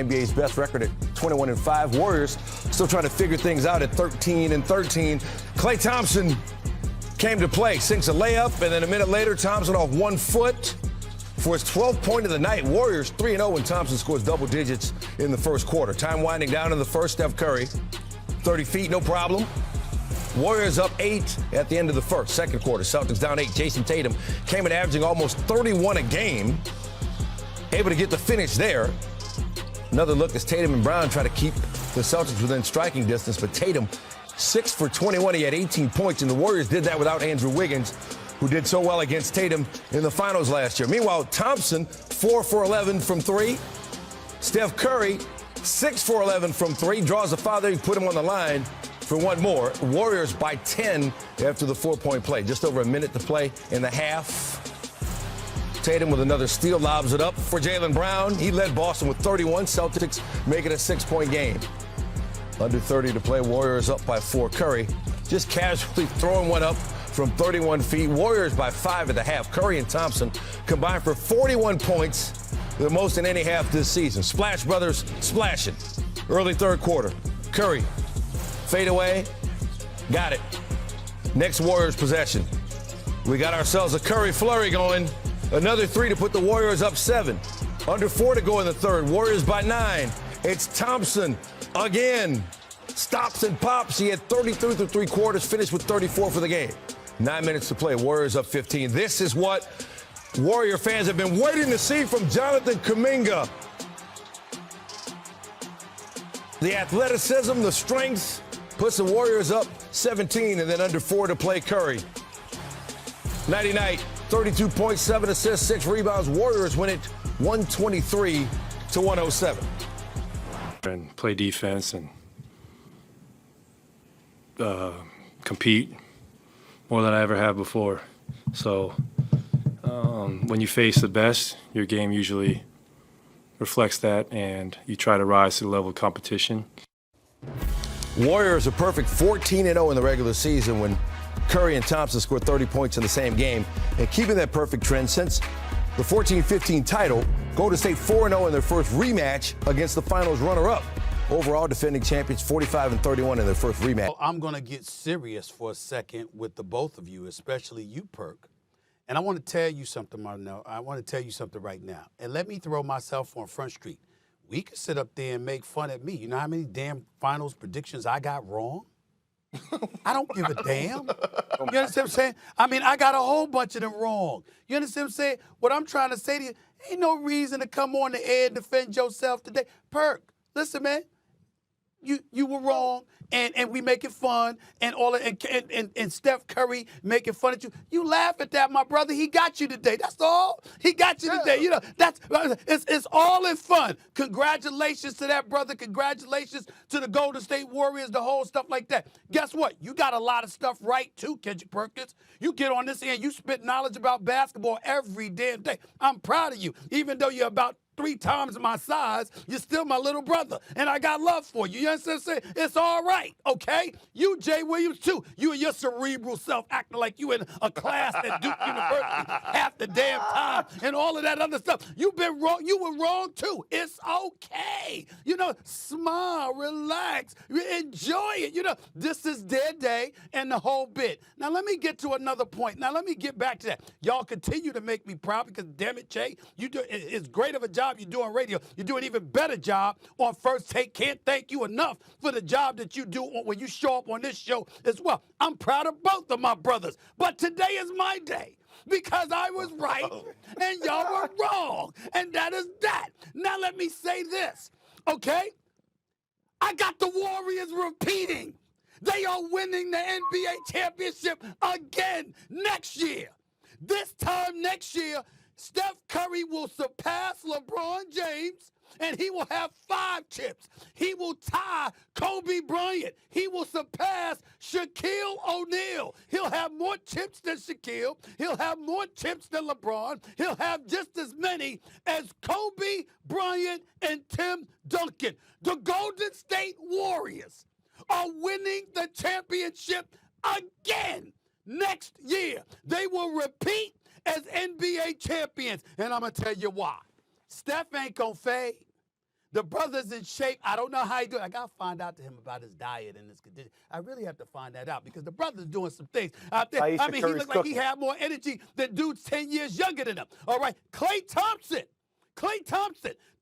NBA's best record at 21-5. Warriors still trying to figure things out at 13-13. Klay Thompson came to play, sinks a layup, and then a minute later, Thompson off 1 foot for his 12th point of the night. Warriors 3-0 when Thompson scores double digits in the first quarter. Time winding down in the first. Steph Curry, 30 feet, no problem. Warriors up 8 at the end of the first. Second quarter, Celtics down 8. Jason Tatum came in averaging almost 31 a game, able to get the finish there. Another look as Tatum and Brown try to keep the Celtics within striking distance, but Tatum 6 for 21. He had 18 points, and the Warriors did that without Andrew Wiggins, who did so well against Tatum in the finals last year. Meanwhile, Thompson 4 for 11 from 3. Steph Curry 6 for 11 from 3. Draws a foul there. You put him on the line for one more. Warriors by 10 after the 4-point play. Just over a minute to play in the half. Tatum with another steal, lobs it up for Jaylen Brown. He led Boston with 31. Celtics make it a 6-point game. Under 30 to play. Warriors up by 4. Curry just casually throwing one up from 31 feet. Warriors by 5 at the half. Curry and Thompson combined for 41 points, the most in any half this season. Splash Brothers splashing. Early third quarter. Curry, fade away, got it. Next Warriors possession. We got ourselves a Curry flurry going. Another 3 to put the Warriors up 7. Under 4 to go in the third. Warriors by 9. It's Thompson again. Stops and pops. He had 33 through 3 quarters, finished with 34 for the game. 9 minutes to play. Warriors up 15. This is what Warrior fans have been waiting to see from Jonathan Kuminga. The athleticism, the strength, puts the Warriors up 17, and then under 4 to play Curry. Nighty-night, 32 points, 7 assists, 6 rebounds. Warriors win it 123-107. And play defense and compete more than I ever have before. So when you face the best, your game usually reflects that, and you try to rise to the level of competition. Warriors are perfect 14-0 in the regular season when Curry and Thompson scored 30 points in the same game, and keeping that perfect trend since the 14-15 title. Golden State 4-0 in their first rematch against the finals runner-up. Overall, defending champions 45-31 in their first rematch. Well, I'm going to get serious for a second with the both of you, especially you, Perk. And I want to tell you something, Martinell. I want to tell you something right now. And let me throw myself on Front Street. We could sit up there and make fun at me. You know how many damn finals predictions I got wrong? I don't give a damn. You understand what I'm saying? I mean, I got a whole bunch of them wrong. You understand what I'm saying? What I'm trying to say to you, ain't no reason to come on the air and defend yourself today. Perk, listen, man. You were wrong, and we making fun, and all and Steph Curry making fun at you. You laugh at that, my brother. He got you today. That's all. He got you today. You know, it's all in fun. Congratulations to that, brother. Congratulations to the Golden State Warriors, the whole stuff like that. Guess what? You got a lot of stuff right too, Kendrick Perkins. You get on this end, you spit knowledge about basketball every damn day. I'm proud of you, even though you're about 3 times my size, you're still my little brother, and I got love for you. You understand what I'm saying? It's all right, okay? You, Jay Williams, too. You and your cerebral self acting like you in a class at Duke University half the damn time and all of that other stuff. You've been wrong. You were wrong, too. It's okay. You know, smile, relax, enjoy it. You know, this is their day and the whole bit. Now, let me get to another point. Now, let me get back to that. Y'all continue to make me proud because, damn it, Jay, you do it's great of a job you do on radio. You do an even better job on First Take. Can't thank you enough for the job that you do when you show up on this show as well. I'm proud of both of my brothers. But today is my day because I was right and y'all were wrong. And that is that. Now let me say this, okay? I got the Warriors repeating. They are winning the NBA championship again next year. This time next year, Steph Curry will surpass LeBron James, and he will have 5 chips. He will tie Kobe Bryant. He will surpass Shaquille O'Neal. He'll have more chips than Shaquille. He'll have more chips than LeBron. He'll have just as many as Kobe Bryant and Tim Duncan. The Golden State Warriors are winning the championship again next year. They will repeat as NBA champions, and I'm going to tell you why. Steph ain't going to fade. The brother's in shape. I don't know how he do it. I got to find out to him about his diet and his condition. I really have to find that out because the brother's doing some things out there. I mean, he looked like he had more energy than dudes 10 years younger than him. All right, Klay Thompson.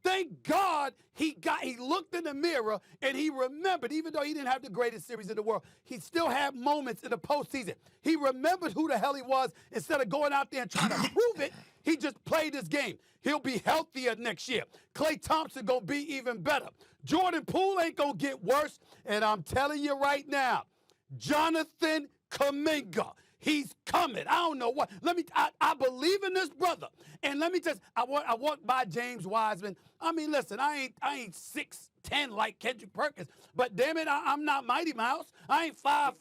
Thank God he looked in the mirror and he remembered, even though he didn't have the greatest series in the world, he still had moments in the postseason. He remembered who the hell he was. Instead of going out there and trying to prove it, he just played his game. He'll be healthier next year. Klay Thompson gonna be even better. Jordan Poole ain't gonna get worse. And I'm telling you right now, Jonathan Kuminga, he's coming. I don't know what. I believe in this brother. And let me just, I walked by James Wiseman. I mean, listen, I ain't 6'10" like Kendrick Perkins, but damn it, I'm not Mighty Mouse. I ain't 5'5",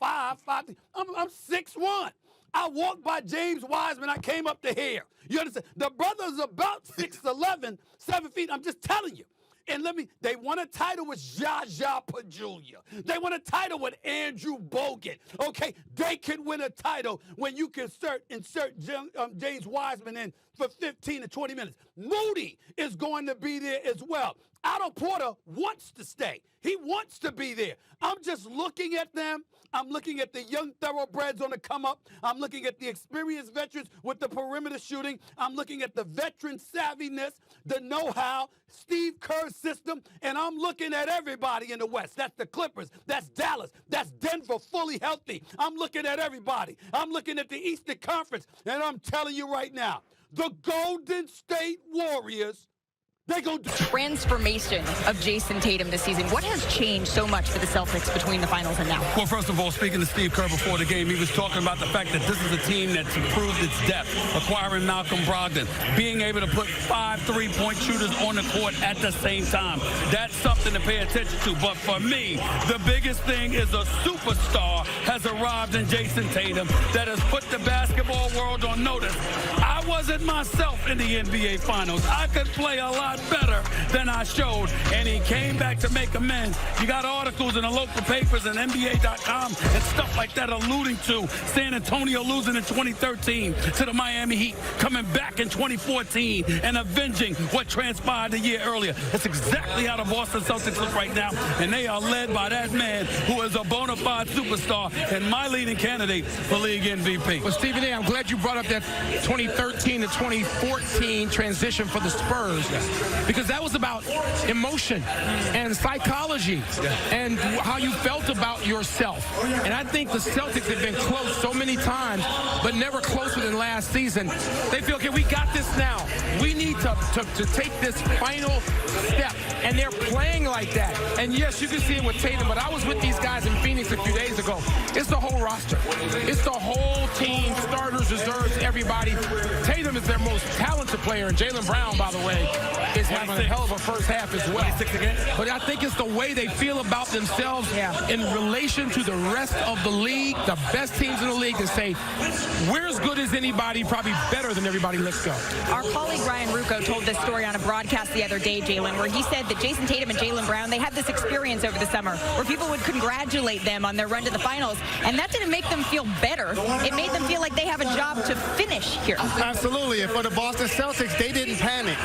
5'3". I'm 6'1". I walked by James Wiseman. I came up to here. You understand? The brother's about 6'11", 7 feet. I'm just telling you. And they won a title with Jaja Pajulia. They won a title with Andrew Bogut. Okay, they can win a title when you can insert James Wiseman in for 15 to 20 minutes. Moody is going to be there as well. Otto Porter wants to stay. He wants to be there. I'm just looking at them. I'm looking at the young thoroughbreds on the come up. I'm looking at the experienced veterans with the perimeter shooting. I'm looking at the veteran savviness, the know-how, Steve Kerr's system, and I'm looking at everybody in the West. That's the Clippers. That's Dallas. That's Denver fully healthy. I'm looking at everybody. I'm looking at the Eastern Conference, and I'm telling you right now, the Golden State Warriors, they go transformation of Jason Tatum this season. What has changed so much for the Celtics between the finals and now? Well, first of all, speaking to Steve Kerr before the game, he was talking about the fact that this is a team that's improved its depth, acquiring Malcolm Brogdon, being able to put 5 3-point shooters on the court at the same time. That's something to pay attention to. But for me, the biggest thing is a superstar has arrived in Jason Tatum that has put the basketball world on notice. I wasn't myself in the NBA Finals. I could play a lot better than I showed, and he came back to make amends. You got articles in the local papers and NBA.com and stuff like that alluding to San Antonio losing in 2013 to the Miami Heat, coming back in 2014 and avenging what transpired a year earlier. That's exactly how the Boston Celtics look right now, and they are led by that man who is a bona fide superstar and my leading candidate for league MVP. Well, Stephen A., I'm glad you brought up that 2013 to 2014 transition for the Spurs. Because that was about emotion and psychology and how you felt about yourself. And I think the Celtics have been close so many times, but never closer than last season. They feel, okay, we got this now. We need to take this final step. And they're playing like that. And yes, you can see it with Tatum, but I was with these guys in Phoenix a few days ago. It's the whole roster. It's the whole team, starters, reserves, everybody. Tatum is their most talented player, and Jaylen Brown, by the way, is having a hell of a first half as well. But I think it's the way they feel about themselves in relation to the rest of the league, the best teams in the league, to say, we're as good as anybody, probably better than everybody, let's go. Our colleague Ryan Rucco told this story on a broadcast the other day, Jalen, where he said that Jason Tatum and Jaylen Brown, they had this experience over the summer where people would congratulate them on their run to the finals, and that didn't make them feel better. It made them feel like they have a job to finish here. Absolutely, and for the Boston Celtics, they didn't panic.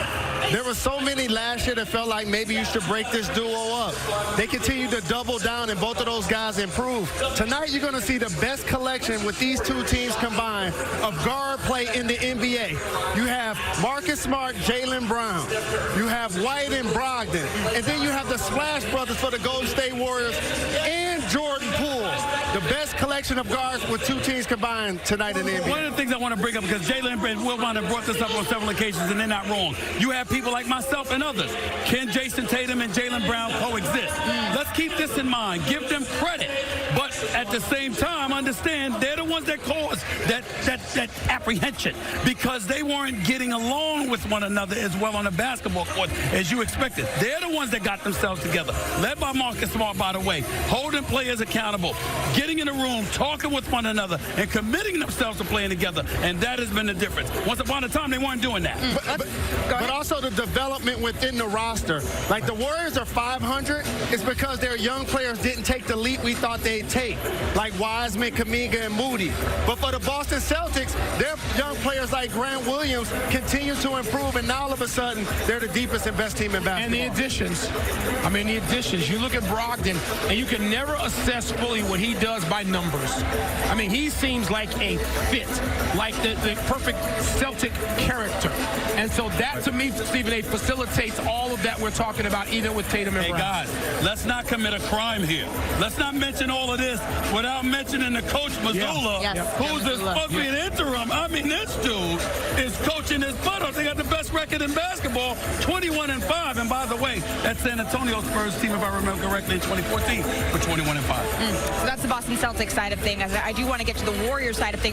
There were so many last year that felt like maybe you should break this duo up. They continue to double down, and both of those guys improve. Tonight, you're going to see the best collection with these two teams combined of guard play in the NBA. You have Marcus Smart, Jaylen Brown. You have White and Brogdon. And then you have the Splash Brothers for the Golden State Warriors and Jordan Poole. The best collection of guards with two teams combined tonight in the NBA. One of the things I want to bring up, because Jalen and Will Bond have brought this up on several occasions, and they're not wrong. You have people like myself and others. Can Jason Tatum and Jaylen Brown coexist? Let's keep this in mind. Give them credit. But at the same time, understand they're the ones that caused that apprehension, because they weren't getting along with one another as well on the basketball court as you expected. They're the ones that got themselves together, led by Marcus Smart, by the way, holding players accountable, getting in the room, talking with one another, and committing themselves to playing together. And that has been the difference. Once upon a time, they weren't doing that. But also the development within the roster. Like the Warriors are 500, it's because their young players didn't take the leap we thought they'd take, like Wiseman, Kuminga, and Moody. But for the Boston Celtics, their young players like Grant Williams continue to improve, and now all of a sudden, they're the deepest and best team in basketball. And the additions, you look at Brogdon, and you can never assess fully what he does by numbers. I mean, he seems like a fit, like the perfect Celtic character. And so that, to me, Stephen A., facilitates all of that we're talking about, even with Tatum and Brown. Hey, guys, let's not commit a crime here. Let's not mention all of this without mentioning the coach, Mazzulla, who's supposed to be an interim. I mean, this dude is coaching his butt off. They got the best record in basketball, 21-5. And by the way, that San Antonio Spurs team, if I remember correctly, in 2014, for 21-5. So that's the Boston Celtics side of things. I do want to get to the Warriors side of things.